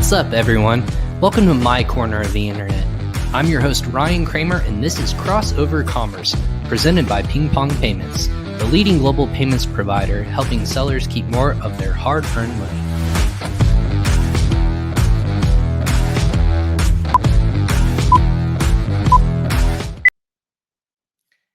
What's up, everyone? Welcome to my corner of the internet. I'm your host, Ryan Kramer, and this is Crossover Commerce, presented by PingPong Payments, the leading global payments provider helping sellers keep more of their hard-earned money.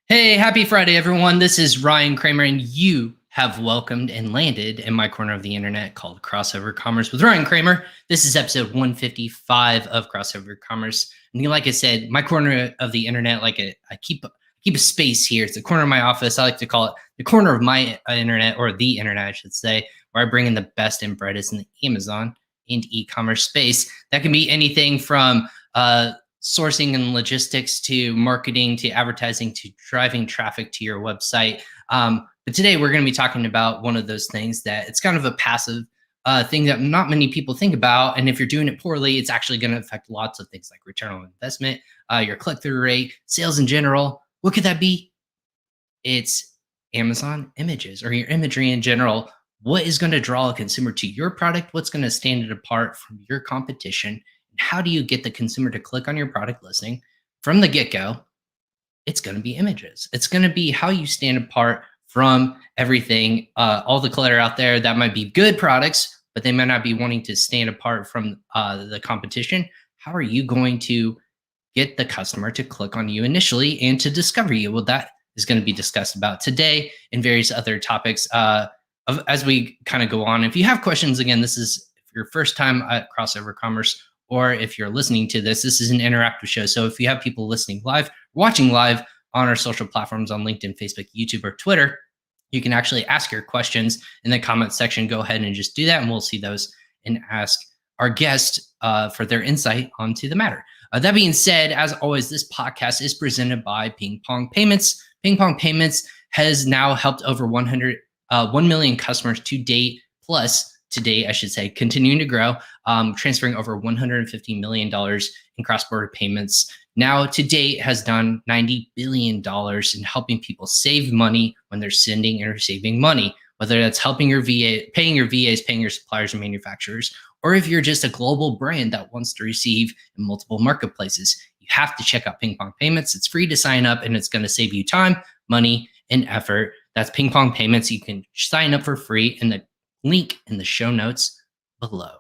Hey, happy Friday, everyone. This is Ryan Kramer, and you have welcomed and landed in my corner of the internet called Crossover Commerce with Ryan Kramer. This is episode 155 of Crossover Commerce. And like I said, my corner of the internet, I keep a space here. It's the corner of my office. I like to call it the corner of my internet, or the internet, I should say, where I bring in the best and brightest in the Amazon and e-commerce space. That can be anything from sourcing and logistics to marketing to advertising to driving traffic to your website. But today we're going to be talking about one of those things that it's kind of a passive thing that not many people think about. And if you're doing it poorly, it's actually going to affect lots of things like return on investment, your click-through rate, sales in general. What could that be? It's Amazon images, or your imagery in general. What is going to draw a consumer to your product? What's going to stand it apart from your competition? And how do you get the consumer to click on your product listing from the get-go? It's going to be images. It's going to be how you stand apart from everything, all the clutter out there that might be good products, but they might not be wanting to stand apart from the competition. How are you going to get the customer to click on you initially and to discover you? Well, that is going to be discussed about today and various other topics as we kind of go on. If you have questions, again, this is your first time at Crossover Commerce, or if you're listening to this, this is an interactive show. So if you have people listening live, watching live on our social platforms on LinkedIn, Facebook, YouTube, or Twitter, you can actually ask your questions in the comment section. Go ahead and just do that, and we'll see those and ask our guest for their insight onto the matter. That being said, as always, this podcast is presented by PingPong Payments. PingPong Payments has now helped over 1 million customers to date, plus today, I should say, continuing to grow, transferring over $150 million in cross-border payments. Now, to date, has done $90 billion in helping people save money when they're sending and receiving money, whether that's helping your VA, paying your VAs, paying your suppliers and manufacturers, or if you're just a global brand that wants to receive in multiple marketplaces. You have to check out PingPong Payments. It's free to sign up, and it's going to save you time, money, and effort. That's PingPong Payments. You can sign up for free in the link in the show notes below.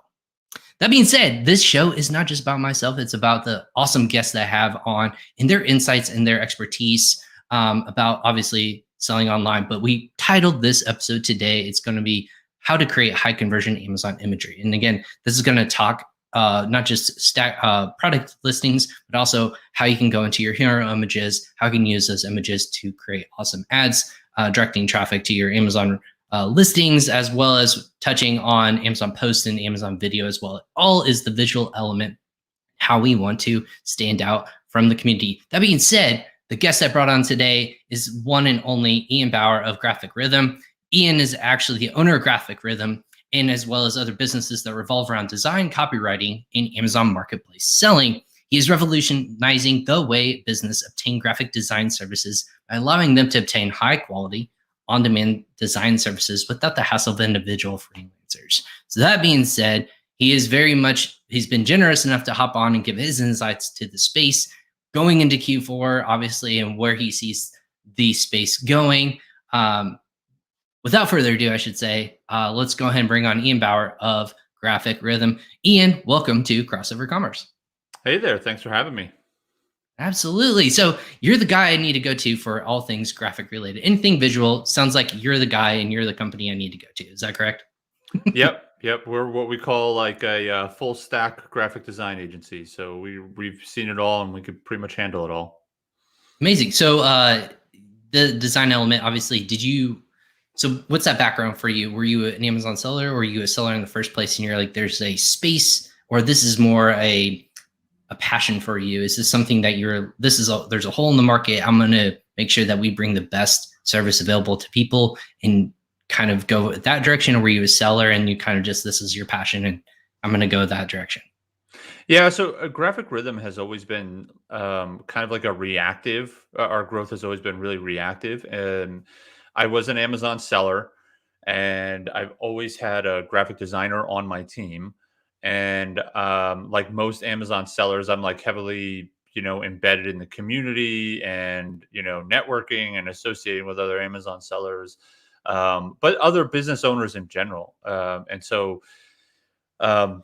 That being said, this show is not just about myself. It's about the awesome guests that I have on and their insights and their expertise about obviously selling online. But we titled this episode today, it's going to be how to create high conversion Amazon imagery. And again, this is going to talk not just product listings, but also how you can go into your hero images, how you can use those images to create awesome ads, directing traffic to your Amazon listings, as well as touching on Amazon Post and Amazon Video as well. It all is the visual element, how we want to stand out from the community. That being said, the guest I brought on today is one and only Ian Bauer of Graphic Rhythm. Ian is actually the owner of Graphic Rhythm, and as well as other businesses that revolve around design, copywriting, and Amazon Marketplace selling. He is revolutionizing the way business obtain graphic design services by allowing them to obtain high quality, on-demand design services without the hassle of individual freelancers. So that being said, he's been generous enough to hop on and give his insights to the space going into Q4, obviously, and where he sees the space going. Without further ado, I should say, let's go ahead and bring on Ian Bauer of Graphic Rhythm. Ian, welcome to Crossover Commerce. Hey there, thanks for having me. Absolutely. So you're the guy I need to go to for all things graphic related. Anything visual, sounds like you're the guy and you're the company I need to go to. Is that correct? Yep. We're what we call like a full stack graphic design agency. So we've seen it all and we could pretty much handle it all. Amazing. So the design element, obviously, so what's that background for you? Were you an Amazon seller, or were you a seller in the first place and you're like, there's a space, or this is more a passion for you? Is this something that there's a hole in the market? I'm going to make sure that we bring the best service available to people and kind of go that direction? Or were you a seller and you kind of just, this is your passion and I'm going to go that direction? Yeah, so Graphic Rhythm has always been kind of like a reactive. Our growth has always been really reactive. And I was an Amazon seller, and I've always had a graphic designer on my team. And like most Amazon sellers, I'm like heavily, embedded in the community and, networking and associating with other Amazon sellers, but other business owners in general. And so, um,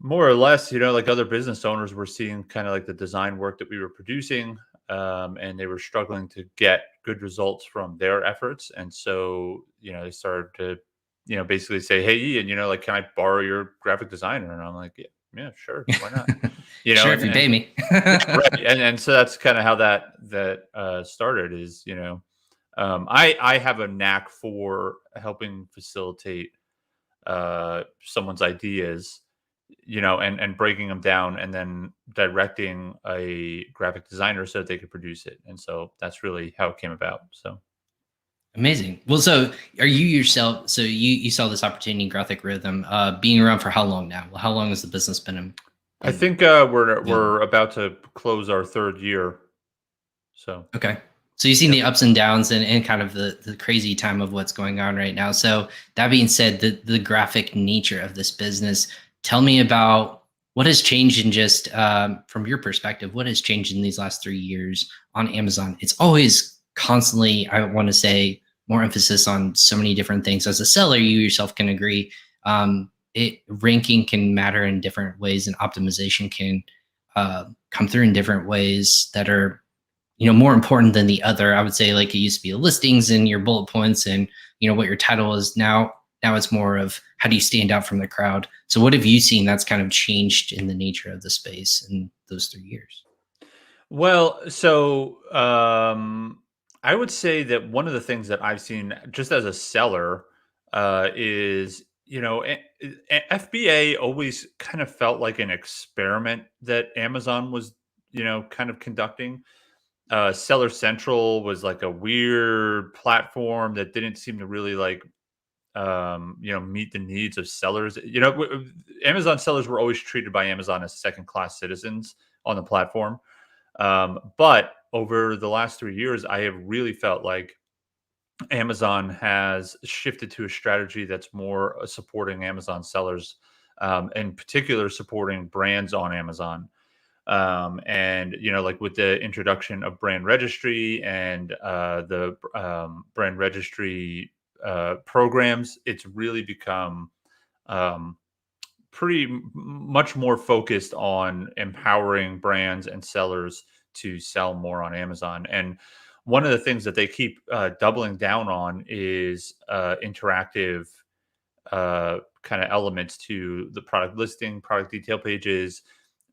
more or less, like other business owners were seeing kind of like the design work that we were producing, and they were struggling to get good results from their efforts. And so, they started to, basically say, "Hey, Ian, like, can I borrow your graphic designer?" And I'm like, "Yeah, yeah, sure, why not?" Sure, if you And pay me. yeah, right. And so that's kind of how that started. Is I have a knack for helping facilitate someone's ideas, and breaking them down and then directing a graphic designer so that they could produce it. And so that's really how it came about. So Amazing. Well, so are you yourself? So you saw this opportunity in graphic rhythm, being around for how long now? How long has the business I been think we're available? about to close our third year. So Okay. So you've seen yep. the ups and downs and kind of the crazy time of what's going on right now. So that being said, the graphic nature of this business, tell me about what has changed in just from your perspective, what has changed in these last 3 years on Amazon? It's always constantly, I want to say, more emphasis on so many different things. As a seller, you yourself can agree. Ranking can matter in different ways, and optimization can come through in different ways that are more important than the other. I would say, like, it used to be the listings and your bullet points and what your title is. Now it's more of how do you stand out from the crowd. So what have you seen that's kind of changed in the nature of the space in those 3 years? Well, so I would say that one of the things that I've seen just as a seller is, FBA always kind of felt like an experiment that Amazon was, kind of conducting. Seller Central was like a weird platform that didn't seem to really like, meet the needs of sellers. Amazon sellers were always treated by Amazon as second class citizens on the platform. But over the last 3 years, I have really felt like Amazon has shifted to a strategy that's more supporting Amazon sellers, in particular, supporting brands on Amazon. And like with the introduction of brand registry and the brand registry programs, it's really become um, much more focused on empowering brands and sellers to sell more on Amazon. And one of the things that they keep doubling down on is interactive kind of elements to the product listing, product detail pages,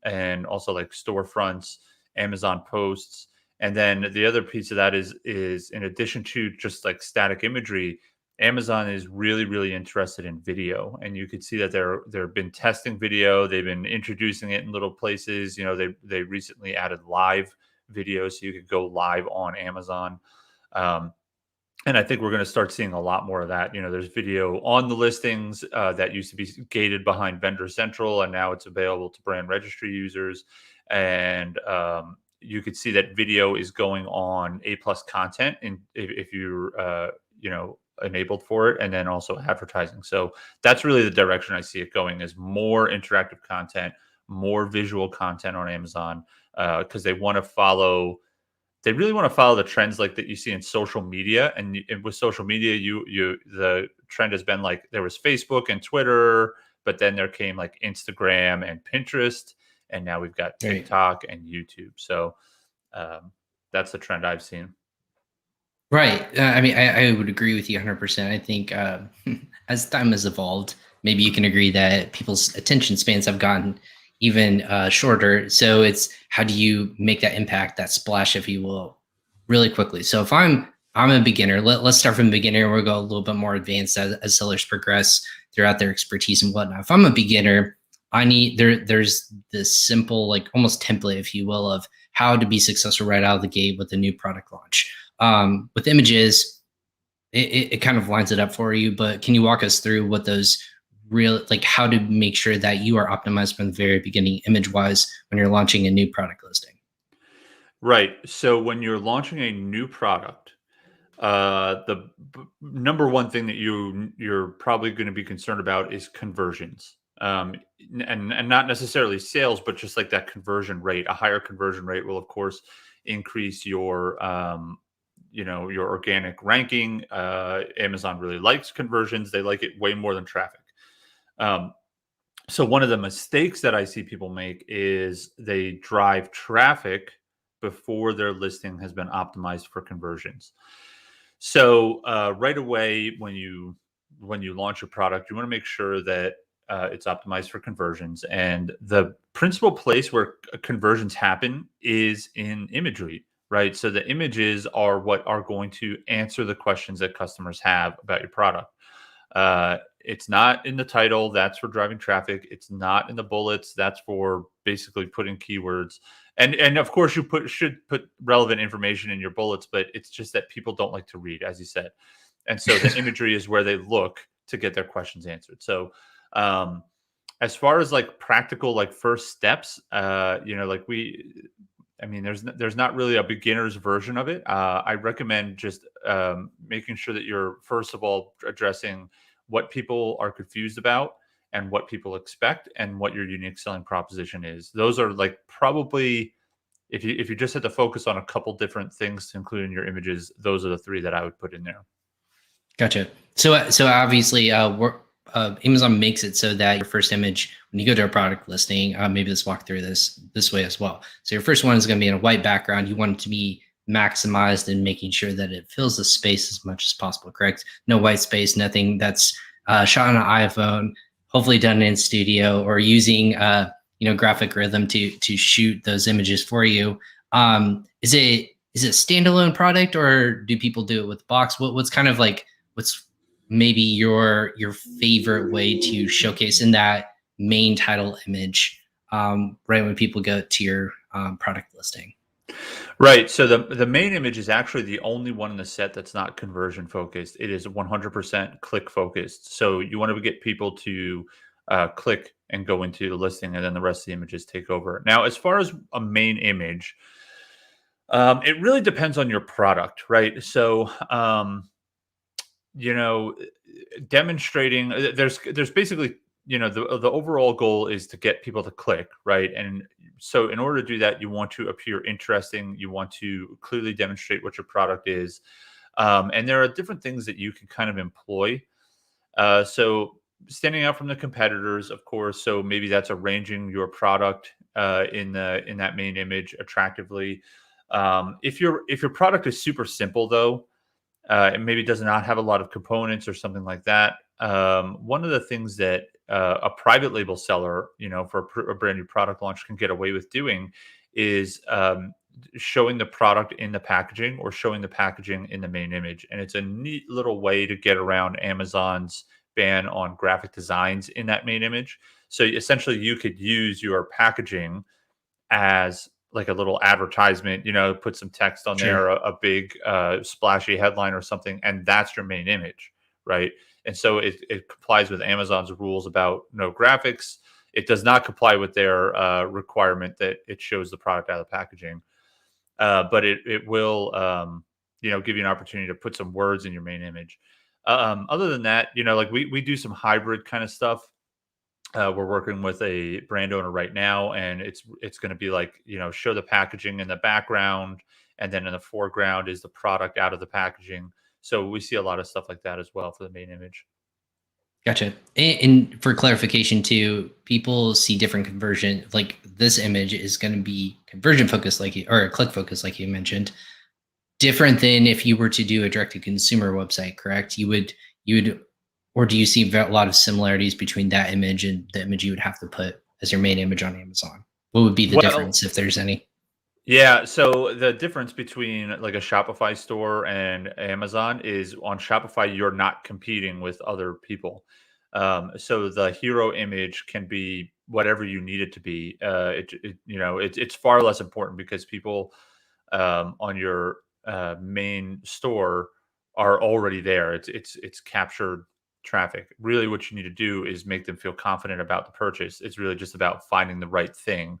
and also like storefronts, Amazon posts. And then the other piece of that is in addition to just like static imagery, Amazon is really, really interested in video. And you could see that they've been testing video, they've been introducing it in little places. They recently added live video so you could go live on Amazon. Um, and I think we're going to start seeing a lot more of that. There's video on the listings that used to be gated behind Vendor Central, and now it's available to brand registry users. And you could see that video is going on A plus content, and if you're enabled for it, and then also advertising. So that's really the direction I see it going: is more interactive content, more visual content on Amazon, because they really want to follow the trends like that you see in social media. And with social media, the trend has been like there was Facebook and Twitter, but then there came like Instagram and Pinterest, and now we've got Right. TikTok and YouTube. So um, that's the trend I've seen. Right. I mean, I would agree with you 100%. I think as time has evolved, maybe you can agree that people's attention spans have gotten even shorter. So it's how do you make that impact, that splash, if you will, really quickly. So if I'm a beginner, let's start from the beginner and we'll go a little bit more advanced as sellers progress throughout their expertise and whatnot. If I'm a beginner, there's this simple, like almost template, if you will, of how to be successful right out of the gate with a new product launch. With images, it kind of lines it up for you, but can you walk us through what those real, like how to make sure that you are optimized from the very beginning image wise when you're launching a new product listing? Right. So when you're launching a new product, the number one thing that you're probably going to be concerned about is conversions. And not necessarily sales, but just like that conversion rate. A higher conversion rate will, of course, increase your your organic ranking. Amazon really likes conversions; they like it way more than traffic. Um, so one of the mistakes that I see people make is they drive traffic before their listing has been optimized for conversions. So right away when you launch a product, you want to make sure that it's optimized for conversions. And the principal place where conversions happen is in imagery, right? So the images are what are going to answer the questions that customers have about your product. It's not in the title. That's for driving traffic. It's not in the bullets. That's for basically putting keywords. And of course you should put relevant information in your bullets, but it's just that people don't like to read, as you said. And so the imagery is where they look to get their questions answered. So um, as far as like practical like first steps, like there's not really a beginner's version of it. I recommend just making sure that you're first of all addressing what people are confused about and what people expect and what your unique selling proposition is. Those are like probably if you just had to focus on a couple different things to include in your images, those are the three that I would put in there. Gotcha. So obviously, Amazon makes it so that your first image, when you go to a product listing, maybe let's walk through this way as well. So your first one is going to be in a white background. You want it to be maximized and making sure that it fills the space as much as possible. Correct? No white space, nothing that's shot on an iPhone, hopefully done in studio or using graphic rhythm to shoot those images for you. Is it a standalone product or do people do it with box? What's kind of like what's maybe your favorite way to showcase in that main title image right when people go to your product listing? Right. So the main image is actually the only one in the set that's not conversion focused. It is 100% click focused. So you want to get people to click and go into the listing, and then the rest of the images take over. Now, as far as a main image, it really depends on your product, right? So you know, demonstrating there's basically the overall goal is to get people to click, right? And so in order to do that, you want to appear interesting, you want to clearly demonstrate what your product is, and there are different things that you can kind of employ. So standing out from the competitors, of course, so maybe that's arranging your product in that main image attractively. If your product is super simple though, and maybe does not have a lot of components or something like that. One of the things that a private label seller, for a brand new product launch can get away with doing is showing the product in the packaging or showing the packaging in the main image. And it's a neat little way to get around Amazon's ban on graphic designs in that main image. So essentially you could use your packaging as like a little advertisement, put some text on Sure. there, a big splashy headline or something, and that's your main image, right? And so it complies with Amazon's rules about no graphics. It does not comply with their requirement that it shows the product out of the packaging, but it will give you an opportunity to put some words in your main image. Other than that, like we do some hybrid kind of stuff. We're working with a brand owner right now, and it's going to be like show the packaging in the background, and then in the foreground is the product out of the packaging. So we see a lot of stuff like that as well for the main image. Gotcha. And for clarification too, people see different conversion. Like this image is going to be conversion focused, or click focused, like you mentioned. Different than if you were to do a direct to consumer website, correct? You would, or do you see a lot of similarities between that image and the image you would have to put as your main image on Amazon? What would be the Well, difference if there's any? yeah. So the difference between like a Shopify store and Amazon is on Shopify, you're not competing with other people. So the hero image can be whatever you need it to be. It's far less important because people on your main store are already there. It's captured traffic. Really, what you need to do is make them feel confident about the purchase. It's really just about finding the right thing.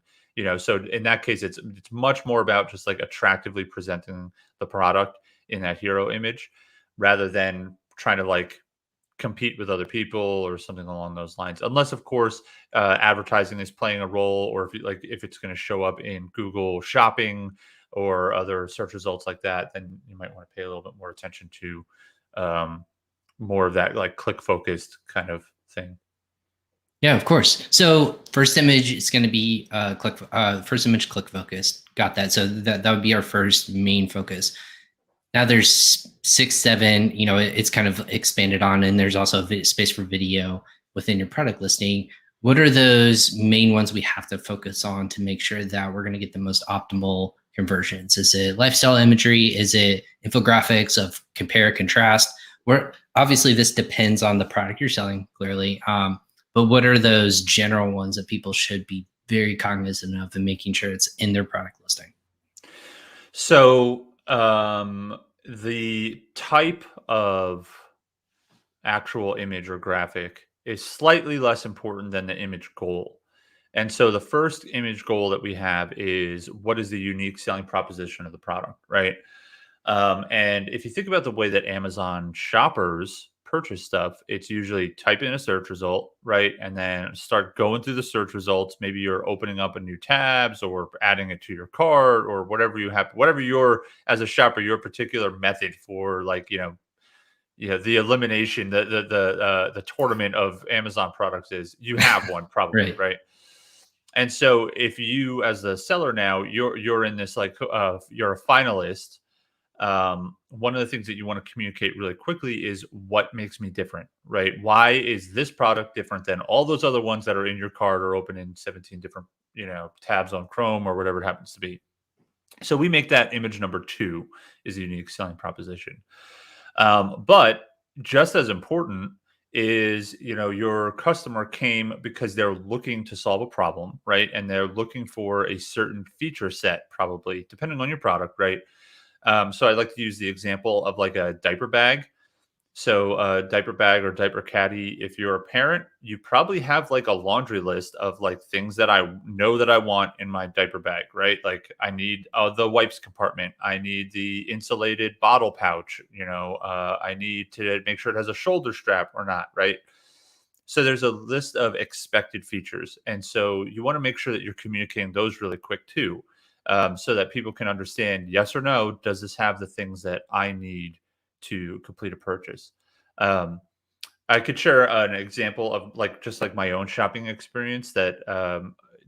So in that case, it's much more about just like attractively presenting the product in that hero image rather than trying to like compete with other people or something along those lines. Unless, of course, advertising is playing a role, or if it's going to show up in Google Shopping or other search results like that, then you might want to pay a little bit more attention to um, more of that like click focused kind of thing. Yeah, of course. So first image is going to be first image click focused. Got that. So that would be our first main focus. Now there's 6, 7, it's kind of expanded on, and there's also space for video within your product listing. What are those main ones we have to focus on to make sure that we're going to get the most optimal conversions? Is it lifestyle imagery? Is it infographics of compare, contrast? Where obviously this depends on the product you're selling, clearly. But what are those general ones that people should be very cognizant of and making sure it's in their product listing? So the type of actual image or graphic is slightly less important than the image goal. And so the first image goal that we have is, what is the unique selling proposition of the product, right? And if you think about the way that Amazon shoppers purchase stuff, it's usually type in a search result, right? And then start going through the search results. Maybe you're opening up a new tabs or adding it to your cart or whatever you have, whatever your, as a shopper, your particular method for like, the elimination, the tournament of Amazon products is, you have one probably, Right. right? And so if you, as the seller now, you're in this like you're a finalist. One of the things that you want to communicate really quickly is, what makes me different, right? Why is this product different than all those other ones that are in your cart or open in 17 different, tabs on Chrome or whatever it happens to be. So we make that image number 2 is a unique selling proposition. But just as important is, your customer came because they're looking to solve a problem, right? And they're looking for a certain feature set, probably depending on your product, right? So I like to use the example of like a diaper bag. So a diaper bag or diaper caddy, if you're a parent, you probably have like a laundry list of like things that I know that I want in my diaper bag, right? Like I need the wipes compartment. I need the insulated bottle pouch. I need to make sure it has a shoulder strap or not, right? So there's a list of expected features. And so you want to make sure that you're communicating those really quick too, so that people can understand, yes or no, does this have the things that I need to complete a purchase? Um, I could share an example of like just like my own shopping experience that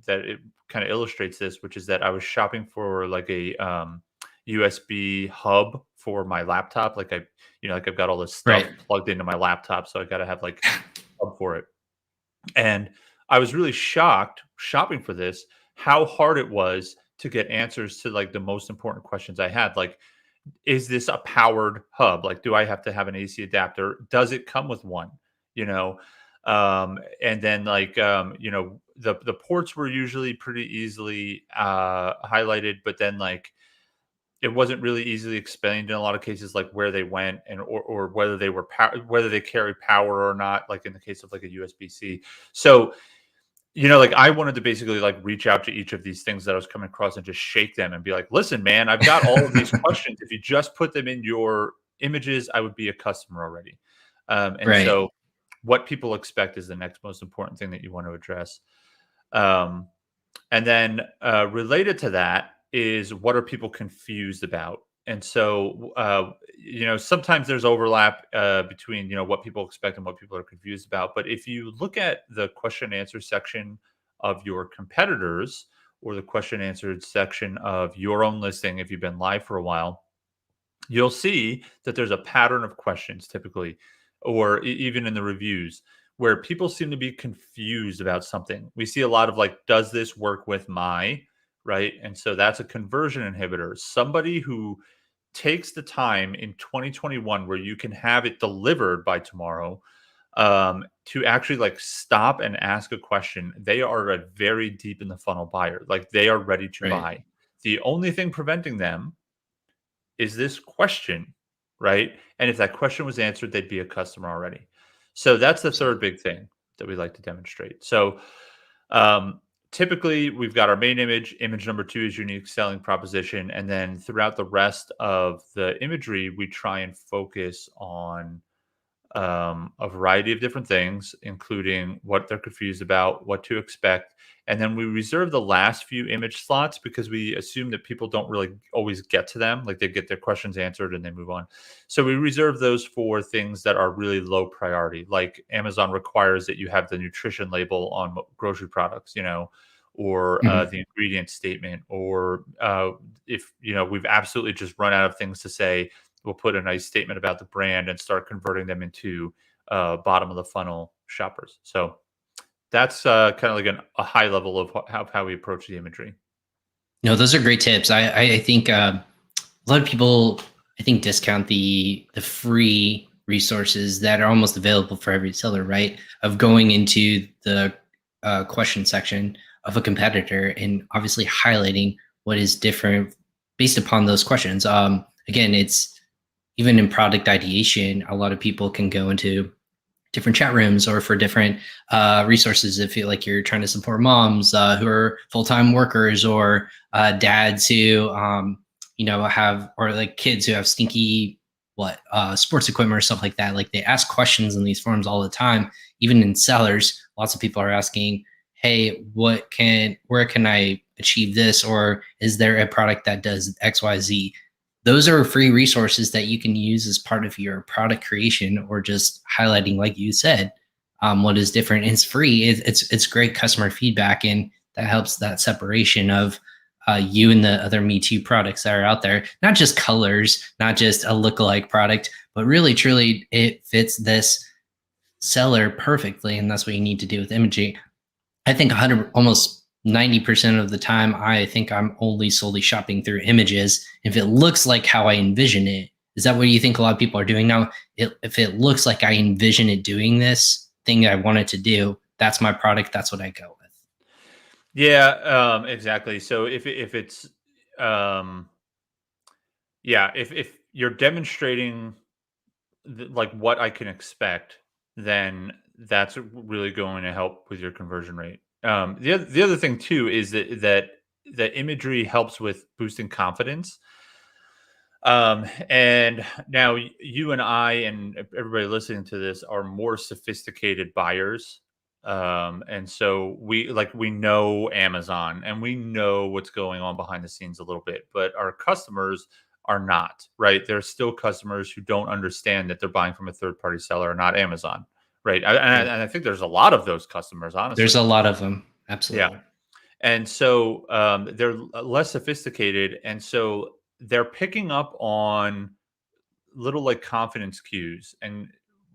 it kind of illustrates this, which is that I was shopping for like a USB hub for my laptop. Like like I've got all this stuff Right. plugged into my laptop, so I got to have like a hub for it. And I was really shocked shopping for this, how hard it was to get answers to like the most important questions I had. Like, is this a powered hub? Like, do I have to have an AC adapter? Does it come with one? You know, and then like the ports were usually pretty easily highlighted, but then like it wasn't really easily explained in a lot of cases, like where they went and or whether they were whether they carry power or not. Like in the case of like a USB-C. So like I wanted to basically like reach out to each of these things that I was coming across and just shake them and be like, listen, man, I've got all of these questions. If you just put them in your images, I would be a customer already. And Right. so what people expect is the next most important thing that you want to address. Um, and then related to that is, what are people confused about? And so, sometimes there's overlap between, what people expect and what people are confused about. But if you look at the question and answer section of your competitors or the question and answer section of your own listing, if you've been live for a while, you'll see that there's a pattern of questions typically, or even in the reviews, where people seem to be confused about something. We see a lot of like, does this work with my, right? And so that's a conversion inhibitor. Somebody who takes the time in 2021 where you can have it delivered by tomorrow, to actually like stop and ask a question, they are a very deep in the funnel buyer. Like they are ready to Right. buy. The only thing preventing them is this question, right? And if that question was answered, they'd be a customer already. So that's the third Absolutely. big thing that we like to demonstrate. So um, typically, we've got our main image. Image number 2 is unique selling proposition, and then throughout the rest of the imagery, we try and focus on a variety of different things, including what they're confused about, what to expect. And then we reserve the last few image slots because we assume that people don't really always get to them. Like they get their questions answered and they move on. So we reserve those for things that are really low priority. Like Amazon requires that you have the nutrition label on grocery products, or the ingredient statement, or if, we've absolutely just run out of things to say, we'll put a nice statement about the brand and start converting them into bottom of the funnel shoppers. So that's kind of like a high level of how we approach the imagery. No, those are great tips. I think a lot of people, I think, discount the free resources that are almost available for every seller, right? Of going into the question section of a competitor and obviously highlighting what is different based upon those questions. Again, it's even in product ideation, a lot of people can go into different chat rooms or for different resources if you like you're trying to support moms who are full-time workers, or dads who have, or like kids who have stinky sports equipment or stuff like that. Like they ask questions in these forums all the time. Even in sellers, lots of people are asking, hey, where can I achieve this, or is there a product that does XYZ? Those are free resources that you can use as part of your product creation, or just highlighting, like you said, what is different. It's free. It's great customer feedback, and that helps that separation of you and the other Me Too products that are out there. Not just colors, not just a lookalike product, but really, truly, it fits this seller perfectly, and that's what you need to do with Imagery. I think almost 90% of the time, I think I'm only solely shopping through images. If it looks like how I envision it, is that what you think a lot of people are doing now? If it looks like I envision it doing this thing I want it to do, that's my product. That's what I go with. Yeah, exactly. So if it's, if you're demonstrating like what I can expect, then that's really going to help with your conversion rate. The other thing too is that imagery helps with boosting confidence. And now you and I and everybody listening to this are more sophisticated buyers. And so we know Amazon and we know what's going on behind the scenes a little bit, but our customers are not, right? There's still customers who don't understand that they're buying from a third party seller, not Amazon. Right. And I think there's a lot of those customers, honestly. There's a lot of them. Yeah. Absolutely. And so they're less sophisticated. And so they're picking up on little like confidence cues. And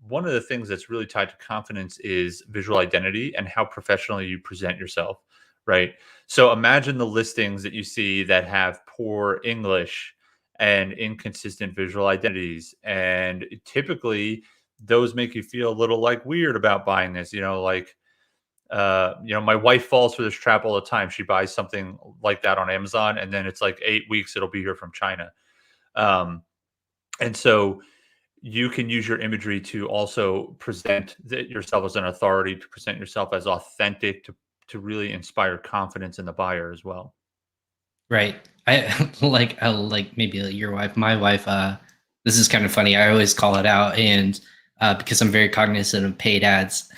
one of the things that's really tied to confidence is visual identity and how professionally you present yourself. Right. So imagine the listings that you see that have poor English and inconsistent visual identities. And typically those make you feel a little like weird about buying this, my wife falls for this trap all the time. She buys something like that on Amazon, and then it's like 8 weeks it'll be here from China. And so you can use your imagery to also present yourself as an authority, to present yourself as authentic, to really inspire confidence in the buyer as well. Right. I like maybe your wife, my wife. This is kind of funny. I always call it out, and because I'm very cognizant of paid ads,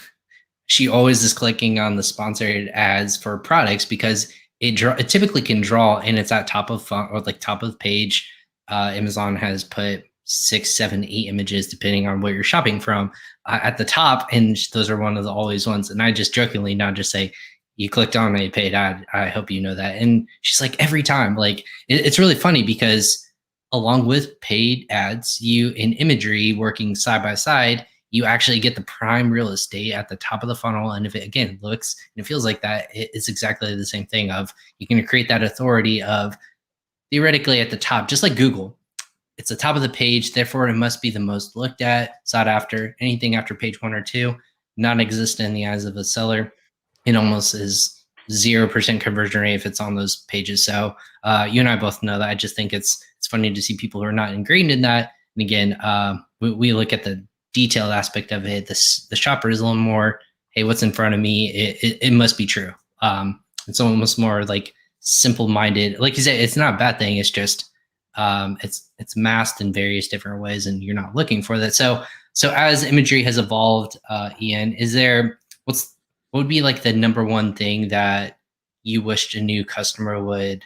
she always is clicking on the sponsored ads for products because it typically can draw, and it's at top of font or like top of page. Amazon has put 6, 7, 8 images depending on where you're shopping from at the top, and those are one of the always ones. And I just jokingly now just say, you clicked on a paid ad. I hope you know that. And she's like, every time. Like it's really funny because along with paid ads, you in Imagery working side by side, you actually get the prime real estate at the top of the funnel. And if it again looks and it feels like that, it's exactly the same thing of you can create that authority of theoretically at the top, just like Google. It's the top of the page, therefore it must be the most looked at, sought after. Anything after page 1 or 2, non-existent in the eyes of a seller. It almost is 0% conversion rate if it's on those pages. So you and I both know that. I just think it's funny to see people who are not ingrained in that. And again, we look at the detailed aspect of it. The shopper is a little more, hey, what's in front of me? It must be true. It's almost more like simple-minded. Like you said, it's not a bad thing. It's just it's masked in various different ways, and you're not looking for that. So So as imagery has evolved, Ian, what would be like the number one thing that you wished a new customer would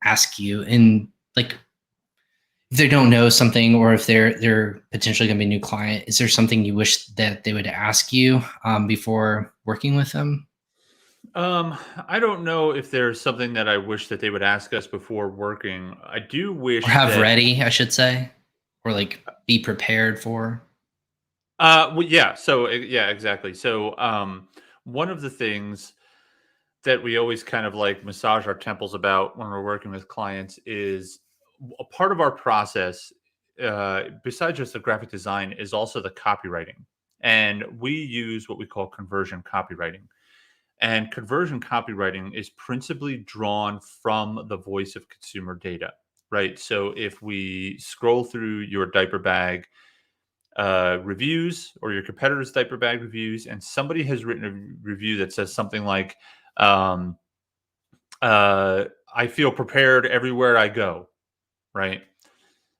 ask you? And like if they don't know something, or if they're potentially going to be a new client, is there something you wish that they would ask you before working with them, I don't know if there's something that I wish that they would ask us before working. I do or wish have that ready, I should say, or like be prepared for? well, yeah, so yeah, exactly. So one of the things that we always kind of like massage our temples about when we're working with clients is a part of our process, besides just the graphic design, is also the copywriting. And we use what we call conversion copywriting. And conversion copywriting is principally drawn from the voice of consumer data, right? So if we scroll through your diaper bag reviews, or your competitor's diaper bag reviews, and somebody has written a review that says something like, um, I feel prepared everywhere I go, right?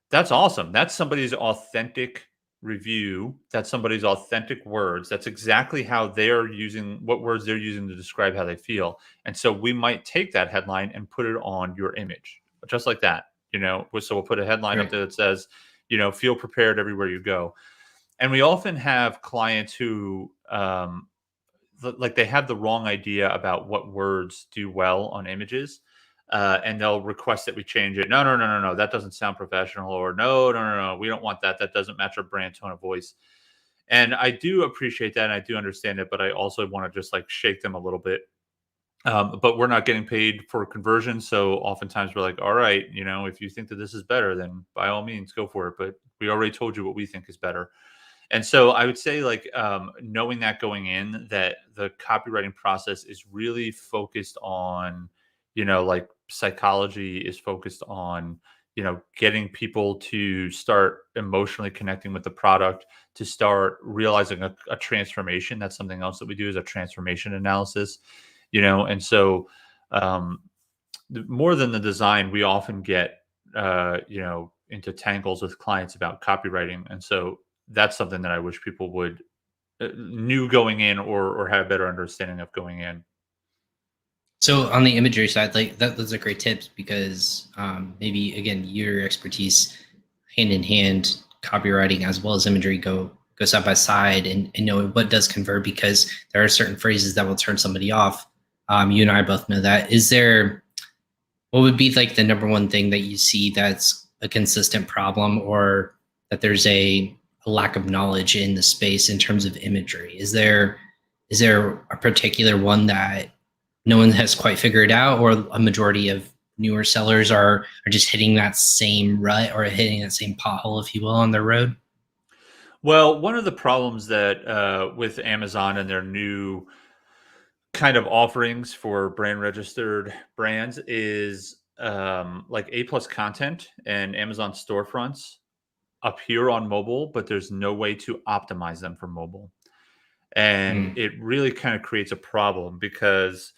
That's awesome. That's somebody's authentic review. That's somebody's authentic words. That's exactly how they're using, what words they're using to describe how they feel. And so we might take that headline and put it on your image, just like that. So we'll put a headline up Right. there that says, feel prepared everywhere you go. And we often have clients who, like, they have the wrong idea about what words do well on images, and they'll request that we change it. No, no, no, no, no, that doesn't sound professional. Or no, no, no, no, we don't want that. That doesn't match our brand tone of voice. And I do appreciate that, and I do understand it, but I also want to just like shake them a little bit. But we're not getting paid for conversion, so oftentimes we're like, all right, if you think that this is better, then by all means go for it. But we already told you what we think is better. And so I would say, like, knowing that going in, that the copywriting process is really focused on, like, psychology is focused on, getting people to start emotionally connecting with the product, to start realizing a transformation. That's something else that we do, is a transformation analysis, and so um, more than the design, we often get, into tangles with clients about copywriting. And so that's something that I wish people would knew going in, or had a better understanding of going in. So on the imagery side, like those are great tips because maybe again your expertise, hand in hand, copywriting as well as imagery go side by side, and know what does convert, because there are certain phrases that will turn somebody off. You and I both know that. Is there, what would be like the number one thing that you see that's a consistent problem, or that there's a lack of knowledge in the space in terms of imagery? Is there a particular one that no one has quite figured out, or a majority of newer sellers are just hitting that same rut, or hitting that same pothole, if you will, on their road? Well, one of the problems that with Amazon and their new kind of offerings for brand registered brands is, like, A plus content and Amazon storefronts appear on mobile, but there's no way to optimize them for mobile. And Mm. it really kind of creates a problem because,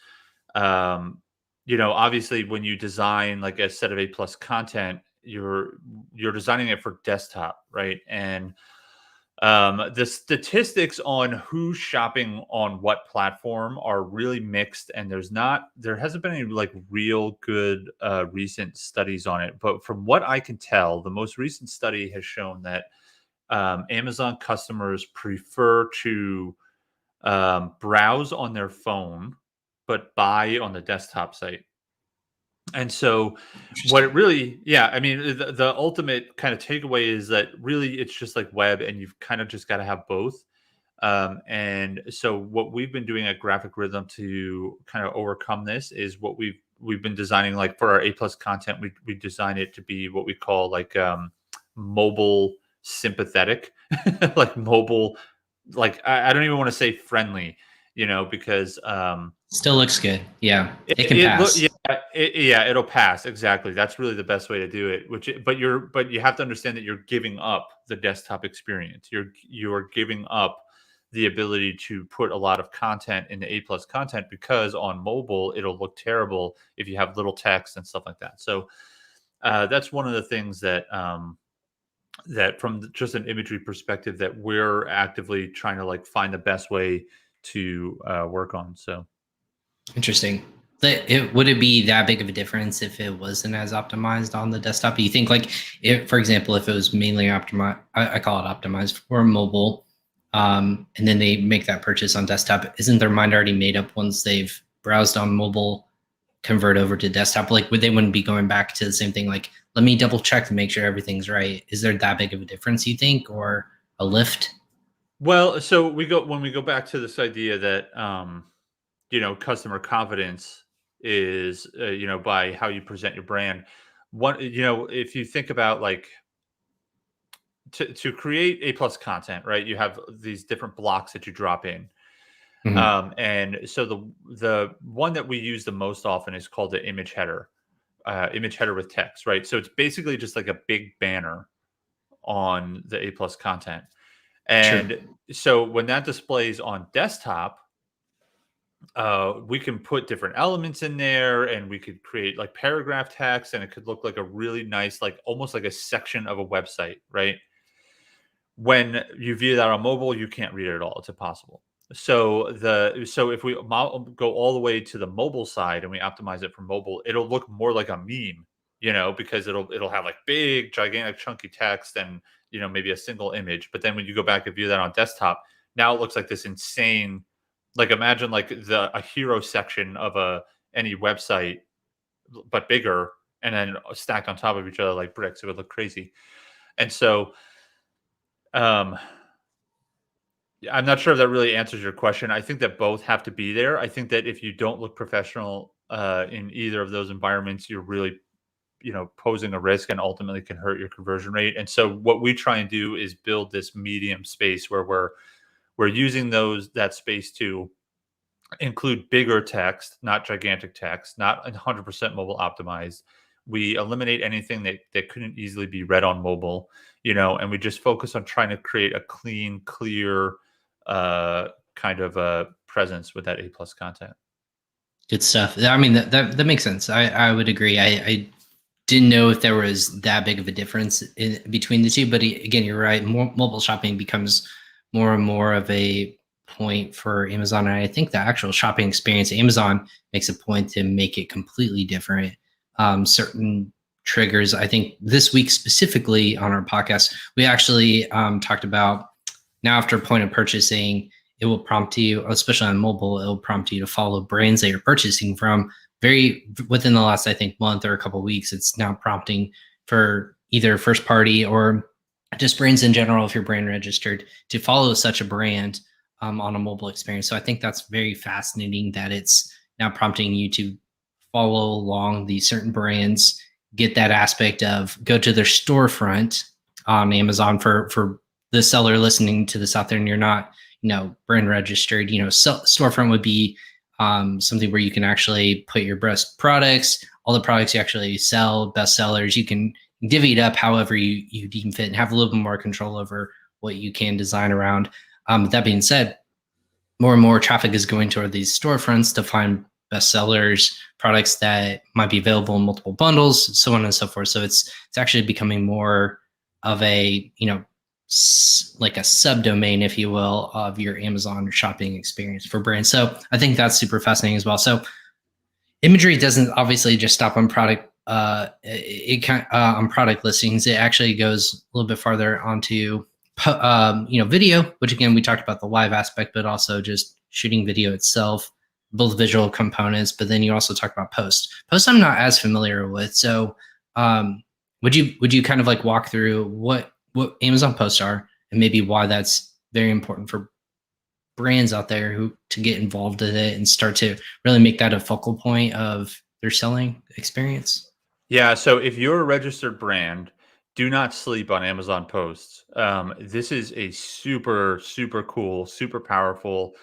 um, obviously when you design like a set of A plus content, you're designing it for desktop, right? And the statistics on who's shopping on what platform are really mixed, and there hasn't been any like real good recent studies on it. But from what I can tell, the most recent study has shown that Amazon customers prefer to browse on their phone, but buy on the desktop site. And so, what it Interesting. really, yeah, I mean, the ultimate kind of takeaway is that really it's just like web, and you've kind of just got to have both. And so, what we've been doing at Graphic Rhythm to kind of overcome this is what we've been designing, like for our A plus content, we design it to be what we call like mobile sympathetic, like mobile, like I don't even want to say friendly, because Still looks good. Yeah, it, it can it look yeah, pass. yeah, it'll pass. Exactly. That's really the best way to do it. But you have to understand that you're giving up the desktop experience. You're giving up the ability to put a lot of content in the A plus content, because on mobile it'll look terrible if you have little text and stuff like that. So that's one of the things that that from just an imagery perspective that we're actively trying to like find the best way to work on. So Interesting. Would it be that big of a difference if it wasn't as optimized on the desktop? Do you think, like, if, for example, if it was mainly optimized, I call it optimized for mobile, and then they make that purchase on desktop, isn't their mind already made up once they've browsed on mobile, convert over to desktop? Like, they wouldn't be going back to the same thing? Like, let me double check to make sure everything's right. Is there that big of a difference, you think, or a lift? well, so when we go back to this idea that customer confidence is by how you present your brand. One, if you think about like to create A plus content, right? You have these different blocks that you drop in. Mhm. And so the one that we use the most often is called the image header with text, right? So it's basically just like a big banner on the A plus content. Sure. And so when that displays on desktop, we can put different elements in there and we could create like paragraph text and it could look like a really nice, like almost like a section of a website, right? When you view that on mobile, you can't read it at all. It's impossible. So if we go all the way to the mobile side and we optimize it for mobile, it'll look more like a meme, because it'll have like big, gigantic, chunky text and maybe a single image. But then when you go back and view that on desktop, now it looks like this insane, like imagine like a hero section of any website, but bigger, and then stacked on top of each other like bricks. It would look crazy. And so um I'm not sure if that really answers your question. I think that both have to be there. I think that if you don't look professional in either of those environments, you're really, posing a risk and ultimately can hurt your conversion rate. And so what we try and do is build this medium space where we're using that space to include bigger text, not gigantic text, not 100% mobile optimized. We eliminate anything that couldn't easily be read on mobile, and we just focus on trying to create a clean, clear kind of a presence with that A plus content. Good stuff. I mean, that makes sense. I would agree. I didn't know if there was that big of a difference between the two, but again, you're right. Mobile shopping becomes more and more of a point for Amazon, and I think the actual shopping experience, Amazon makes a point to make it completely different. Certain triggers. I think this week specifically on our podcast, we actually talked about now after point of purchasing, it will prompt you, especially on mobile, it will prompt you to follow brands that you're purchasing from. Very within the last, I think, month or a couple of weeks, it's now prompting for either first party or just brands in general, if you're brand registered, to follow such a brand on a mobile experience. So I think that's very fascinating that it's now prompting you to follow along these certain brands, get that aspect of go to their storefront on Amazon for the seller listening to this out there and you're not, brand registered, storefront would be something where you can actually put your best products, all the products you actually sell, best sellers. You can divvy it up however you deem fit and have a little bit more control over what you can design around. That being said, more and more traffic is going toward these storefronts to find best sellers, products that might be available in multiple bundles, so on and so forth. So it's actually becoming more of a, like a subdomain, if you will, of your Amazon shopping experience for brands. So I think that's super fascinating as well. So imagery doesn't obviously just stop on product. It can on product listings. It actually goes a little bit farther onto video, which again we talked about the live aspect, but also just shooting video itself, both visual components. But then you also talk about post. Post I'm not as familiar with. So would you kind of like walk through what Amazon posts are and maybe why that's very important for brands out there who to get involved in it and start to really make that a focal point of their selling experience? Yeah. So if you're a registered brand, do not sleep on Amazon posts. This is a super, super cool, super powerful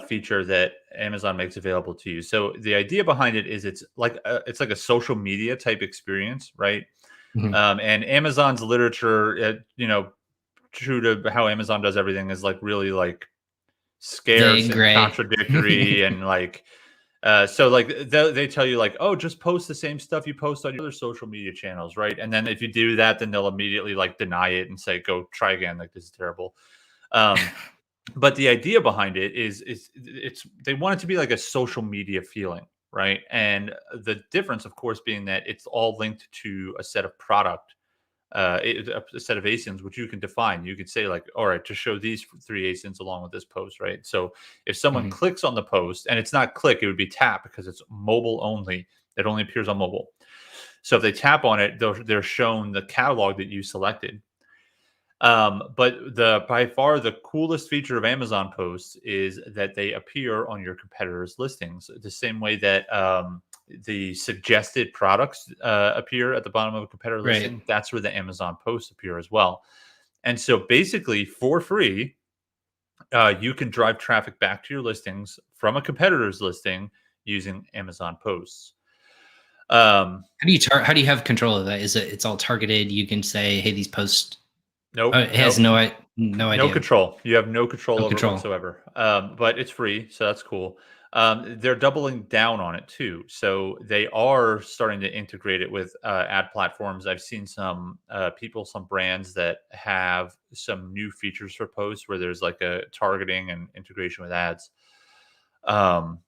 feature that Amazon makes available to you. So the idea behind it is it's like a social media type experience, right? Mhm. And Amazon's literature, true to how Amazon does everything, is like really like Vague, scarce and gray. contradictory and like So like they tell you like, oh, just post the same stuff you post on your other social media channels, right? And then if you do that, then they'll immediately like deny it and say, go try again. Like this is terrible. Um, but the idea behind it is it's they want it to be like a social media feeling, right? And the difference, of course, being that it's all linked to a set of product, a set of asins which you can define. You could say like, all right, just show these three asins along with this post, right? So if someone Mhm. clicks on the post, and it's not click, it would be tap because it's mobile only. It only appears on mobile. So if they tap on it, they're shown the catalog that you selected. But the by far the coolest feature of Amazon posts is that they appear on your competitors' listings the same way that the suggested products appear at the bottom of a competitor Right. listing. That's where the Amazon posts appear as well. And so basically, for free, you can drive traffic back to your listings from a competitor's listing using Amazon posts. Um, How do you have control of that? Is it's all targeted? You can say, hey, these posts. nope, It has nope. no No idea. control. You have no control No over it control. whatsoever. But it's free, so that's cool. They're doubling down on it too. So they are starting to integrate it with ad platforms. I've seen some people, some brands that have some new features for posts where there's like a targeting and integration with ads. Um,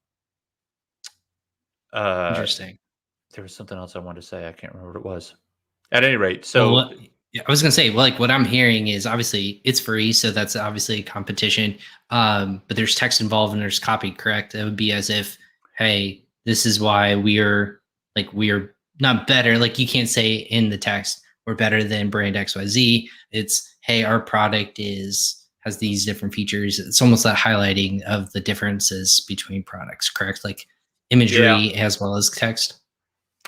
uh, Interesting. there was something else I wanted to say. I can't remember what it was. At any rate, Well, so what yeah, I was gonna say, well, like what I'm hearing is obviously it's free, so that's obviously a competition. But there's text involved and there's copy, correct? It would be as if, hey, this is why we're not better. Like you can't say in the text we're better than brand XYZ. It's hey, our product has these different features. It's almost that highlighting of the differences between products, correct? Like yeah, imagery as well as text.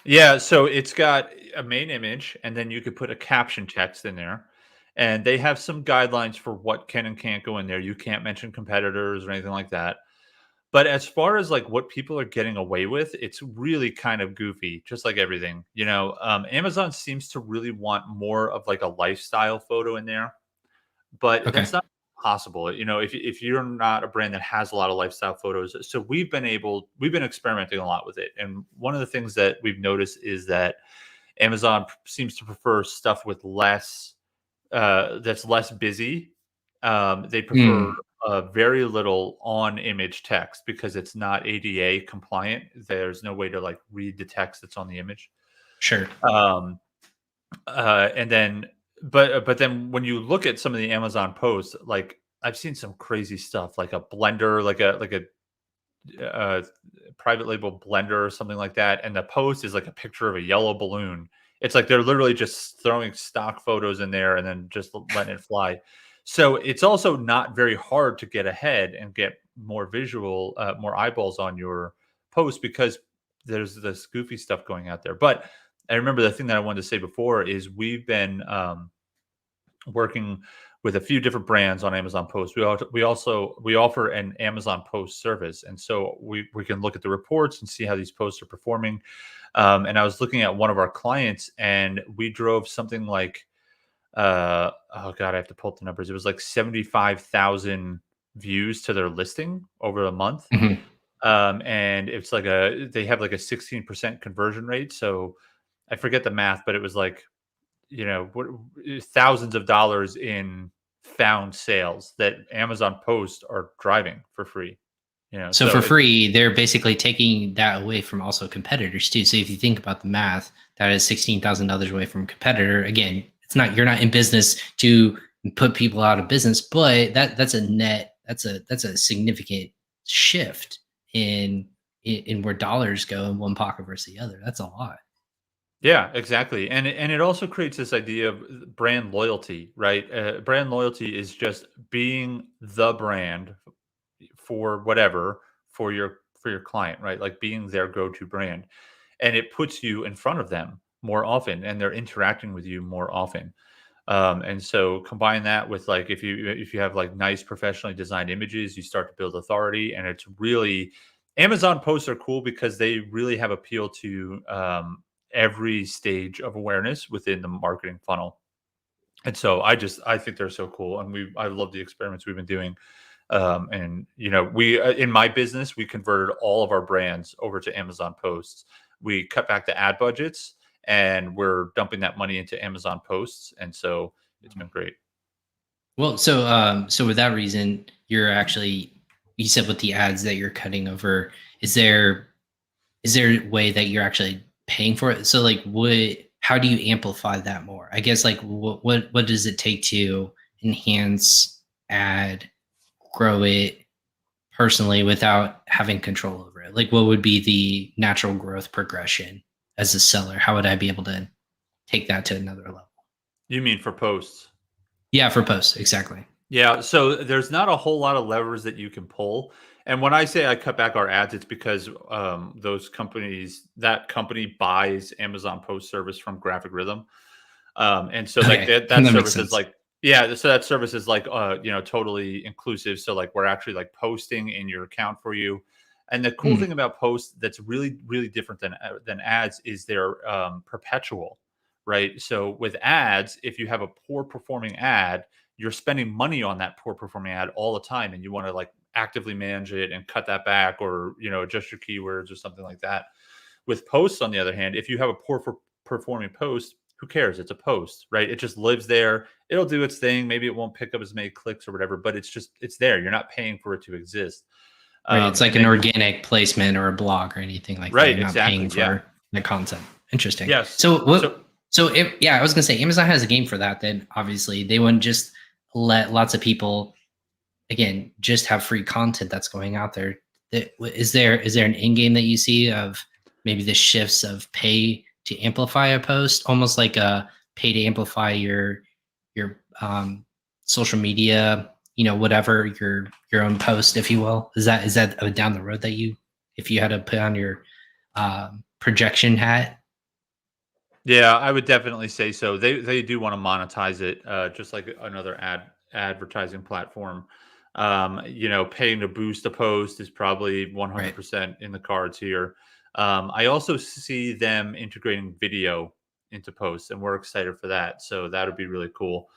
yeah, so it's got a main image, and then you could put a caption text in there. And they have some guidelines for what can and can't go in there. You can't mention competitors or anything like that. But as far as like what people are getting away with, it's really kind of goofy, just like everything. Amazon seems to really want more of like a lifestyle photo in there, but Okay. that's not possible. If you're not a brand that has a lot of lifestyle photos, so we've been experimenting a lot with it, and one of the things that we've noticed is that Amazon seems to prefer stuff with less that's less busy. They prefer Hmm. very little on image text because it's not ADA compliant. There's no way to like read the text that's on the image. Sure. Um, and then, but then when you look at some of the Amazon posts, like I've seen some crazy stuff, like a blender, like a private label blender or something like that, and the post is like a picture of a yellow balloon. It's like they're literally just throwing stock photos in there and then just letting it fly. So it's also not very hard to get ahead and get more eyeballs on your post because there's this goofy stuff going out there. But I remember the thing that I wanted to say before is we've been working with a few different brands on Amazon Post. We offer an Amazon Post service, and so we can look at the reports and see how these posts are performing. And I was looking at one of our clients, and we drove something like oh god, I have to pull up the numbers. It was like 75,000 views to their listing over a month. Mhm. And it's like they have like a 16% conversion rate. So I forget the math, but it was like what thousands of dollars in found sales that Amazon Post are driving for free. So So for free, they're basically taking that away from also competitors too. So if you think about the math, that is $16,000 away from competitor. Again, it's not you're not in business to put people out of business, but that's a net. That's a significant shift in where dollars go in one pocket versus the other. That's a lot. yeah, exactly. And it also creates this idea of brand loyalty, right? Brand loyalty is just being the brand for whatever for your client, right? Like being their go-to brand. And it puts you in front of them more often and they're interacting with you more often. And so combine that with like if you have like nice professionally designed images, you start to build authority, and it's really Amazon posts are cool because they really have appeal to every stage of awareness within the marketing funnel. And so I think they're so cool, and I love the experiments we've been doing. And we in my business, we converted all of our brands over to Amazon Posts. We cut back the ad budgets, and we're dumping that money into Amazon Posts, and so it's been great. Well, so with that reason, you said with the ads that you're cutting over, is there a way that you're actually paying for it? So like how do you amplify that more? I guess like what does it take to enhance ad, grow it personally without having control over it? Like what would be the natural growth progression as a seller? How would I be able to take that to another level? You mean for posts? Yeah, for posts, exactly. Yeah, so there's not a whole lot of levers that you can pull. And when I say I cut back our ads, it's because that company buys Amazon Post service from Graphic Rhythm. And so like Okay, that that makes service is sense. like, yeah, so that service is like totally inclusive. So like we're actually like posting in your account for you. And the cool Mm, thing about posts that's really, really different than ads is they're perpetual, right? So with ads, if you have a poor performing ad, you're spending money on that poor performing ad all the time, and you want to like actively manage it and cut that back, or adjust your keywords or something like that. With posts, on the other hand, if you have a performing post, who cares? It's a post, right? It just lives there. It'll do its thing. Maybe it won't pick up as many clicks or whatever, but it's there. You're not paying for it to exist. right. It's like And an then organic placement or a blog or anything like that. right, You're not paying exactly, yeah, for the content. Interesting. yes. So So yeah, I was gonna say Amazon has a game for that. Then obviously they wouldn't just let lots of people again just have free content that's going out there. Is there an end game that you see of maybe the shifts of pay to amplify a post, almost like a pay to amplify your social media, whatever your own post, if you will? Is that down the road that if you had to put on your projection hat? yeah, I would definitely say so. They do want to monetize it, just like another advertising platform. Paying to boost a post is probably Right. 100% in the cards here. I also see them integrating video into posts, and we're excited for that. So that would be really cool.